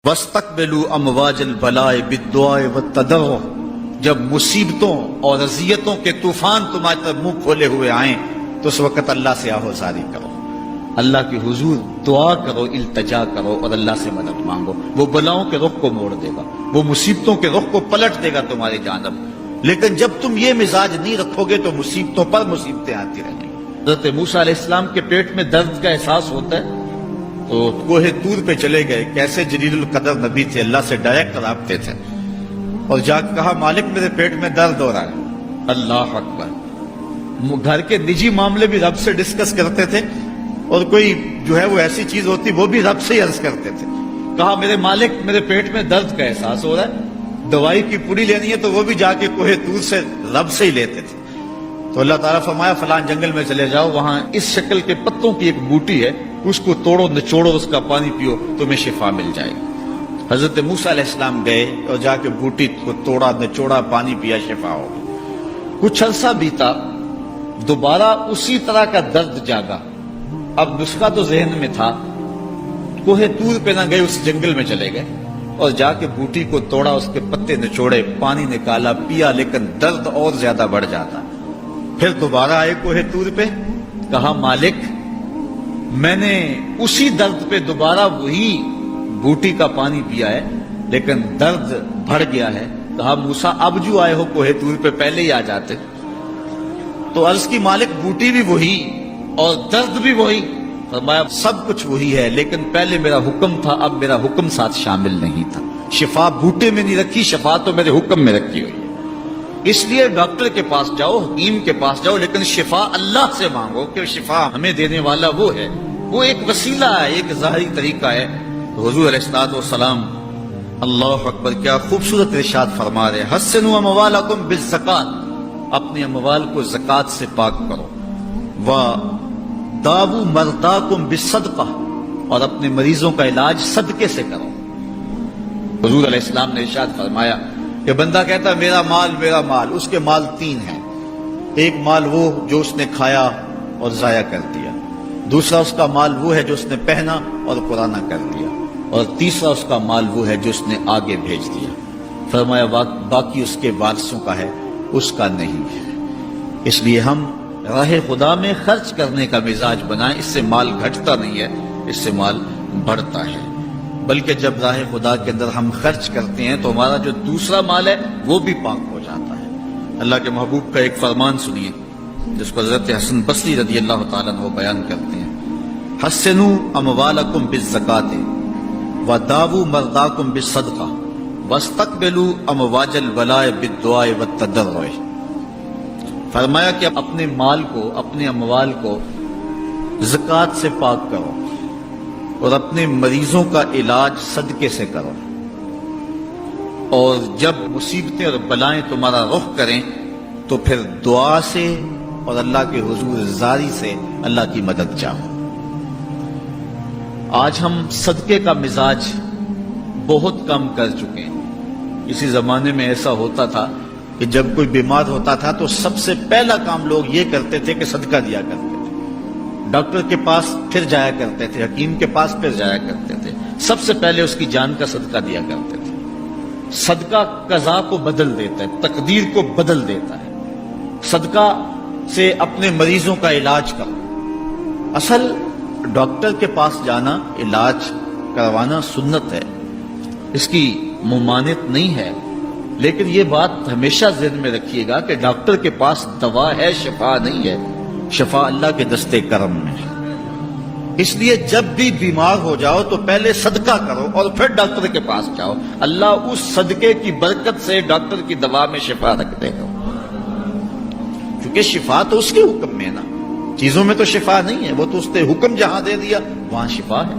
وَاسْتَقْبِلُوا أَمْوَاجَ الْبَلَاءِ بِالدُّعَاءِ وَالتَّضَرُّعِ، جب مصیبتوں اور اذیتوں کے طوفان تمہاری طرف منہ کھولے ہوئے آئیں تو اس وقت اللہ سے آہوزاری کرو، اللہ کی حضور دعا کرو، التجا کرو اور اللہ سے مدد مانگو۔ وہ بلاؤں کے رخ کو موڑ دے گا، وہ مصیبتوں کے رخ کو پلٹ دے گا تمہاری جانب۔ لیکن جب تم یہ مزاج نہیں رکھو گے تو مصیبتوں پر مصیبتیں آتی رہیں گی۔ حضرت موسیٰ علیہ السلام کے پیٹ میں درد کا احساس ہوتا ہے تو کوہ طور پہ چلے گئے، کیسے جلیل القدر نبی تھے، اللہ سے ڈائریکٹ رابطے تھے، اور جا کے کہا مالک میرے پیٹ میں درد ہو رہا ہے۔ اللہ اکبر۔ گھر کے نجی معاملے بھی رب سے ڈسکس کرتے تھے، اور کوئی جو ہے وہ ایسی چیز ہوتی وہ بھی رب سے ہی عرض کرتے تھے۔ کہا میرے مالک میرے پیٹ میں درد کا احساس ہو رہا ہے، دوائی کی پوری لینی ہے تو وہ بھی جا کے کوہ طور سے رب سے ہی لیتے تھے۔ تو اللہ تعالیٰ فرمایا فلان جنگل میں چلے جاؤ، وہاں اس شکل کے پتوں کی ایک بوٹی ہے، اس کو توڑو نچوڑو، اس کا پانی پیو، تمہیں شفا مل جائے گی۔ حضرت موسیٰ علیہ السلام گئے اور جا کے بوٹی کو توڑا نچوڑا، پانی پیا، شفا ہو گئی۔ کچھ عرصہ بیتا، دوبارہ اسی طرح کا درد جاگا۔ اب نسخہ تو ذہن میں تھا، کوہ طور پہ نہ گئے، اس جنگل میں چلے گئے اور جا کے بوٹی کو توڑا، اس کے پتے نچوڑے، پانی نکالا، پیا، لیکن درد اور زیادہ بڑھ جاتا۔ پھر دوبارہ آئے کوہ طور پہ، کہا مالک میں نے اسی درد پہ دوبارہ وہی بوٹی کا پانی پیا ہے لیکن درد بڑھ گیا ہے۔ کہا موسیٰ اب جو آئے ہو کوہ طور پہ پہلے ہی آ جاتے۔ تو عرض کی مالک بوٹی بھی وہی اور درد بھی وہی۔ فرمایا سب کچھ وہی ہے لیکن پہلے میرا حکم تھا، اب میرا حکم ساتھ شامل نہیں تھا۔ شفا بوٹے میں نہیں رکھی، شفا تو میرے حکم میں رکھی ہوئی ہے۔ اس لیے ڈاکٹر کے پاس جاؤ، حکیم کے پاس جاؤ، لیکن شفا اللہ سے مانگو کہ شفا ہمیں دینے والا وہ ہے۔ وہ ایک وسیلہ ہے، ایک ظاہری طریقہ ہے۔ حضور علیہ الصلوۃ والسلام اللہ اکبر کیا خوبصورت ارشاد فرما رہے ہیں، حسنوا اموالکم بالزکات، اپنے اموال کو زکات سے پاک کرو، وداووا مرضاکم بالصدقہ، اور اپنے مریضوں کا علاج صدقے سے کرو۔ حضور علیہ السلام نے ارشاد فرمایا کہ بندہ کہتا ہے میرا مال، اس کے مال تین ہیں۔ ایک مال وہ جو اس نے کھایا اور ضائع کر دیا، دوسرا اس کا مال وہ ہے جو اس نے پہنا اور پرانا کر دیا، اور تیسرا اس کا مال وہ ہے جو اس نے آگے بھیج دیا۔ فرمایا باقی اس کے وارثوں کا ہے، اس کا نہیں ہے۔ اس لیے ہم راہ خدا میں خرچ کرنے کا مزاج بنائیں، اس سے مال گھٹتا نہیں ہے، اس سے مال بڑھتا ہے۔ بلکہ جب راہ خدا کے اندر ہم خرچ کرتے ہیں تو ہمارا جو دوسرا مال ہے وہ بھی پاک ہو جاتا ہے۔ اللہ کے محبوب کا ایک فرمان سنیے جس کو حضرت حسن بصری رضی اللہ تعالیٰ عنہ بیان کرتے ہیں، حسنوا اموالکم بالزکات وداووا مرضاکم بالصدقہ واستقبلوا امواج البلاء بالدعاء والتضرع۔ فرمایا کہ اپنے مال کو، اپنے اموال کو زکات سے پاک کرو اور اپنے مریضوں کا علاج صدقے سے کرو، اور جب مصیبتیں اور بلائیں تمہارا رخ کریں تو پھر دعا سے اور اللہ کے حضور زاری سے اللہ کی مدد چاہو۔ آج ہم صدقے کا مزاج بہت کم کر چکے ہیں۔ اسی زمانے میں ایسا ہوتا تھا کہ جب کوئی بیمار ہوتا تھا تو سب سے پہلا کام لوگ یہ کرتے تھے کہ صدقہ دیا کرتے تھے، ڈاکٹر کے پاس پھر جایا کرتے تھے، حکیم کے پاس پھر جایا کرتے تھے، سب سے پہلے اس کی جان کا صدقہ دیا کرتے تھے۔ صدقہ قضا کو بدل دیتا ہے، تقدیر کو بدل دیتا ہے۔ صدقہ سے اپنے مریضوں کا علاج کرو۔ اصل ڈاکٹر کے پاس جانا، علاج کروانا سنت ہے، اس کی ممانعت نہیں ہے، لیکن یہ بات ہمیشہ ذہن میں رکھیے گا کہ ڈاکٹر کے پاس دوا ہے، شفا نہیں ہے، شفا اللہ کے دستے کرم میں ہے۔ اس لیے جب بھی بیمار ہو جاؤ تو پہلے صدقہ کرو اور پھر ڈاکٹر کے پاس جاؤ، اللہ اس صدقے کی برکت سے ڈاکٹر کی دوا میں شفا رکھ دے گا، کیونکہ شفا تو اس کے حکم میں ہے نا، چیزوں میں تو شفا نہیں ہے، وہ تو اس نے حکم جہاں دے دیا وہاں شفا ہے۔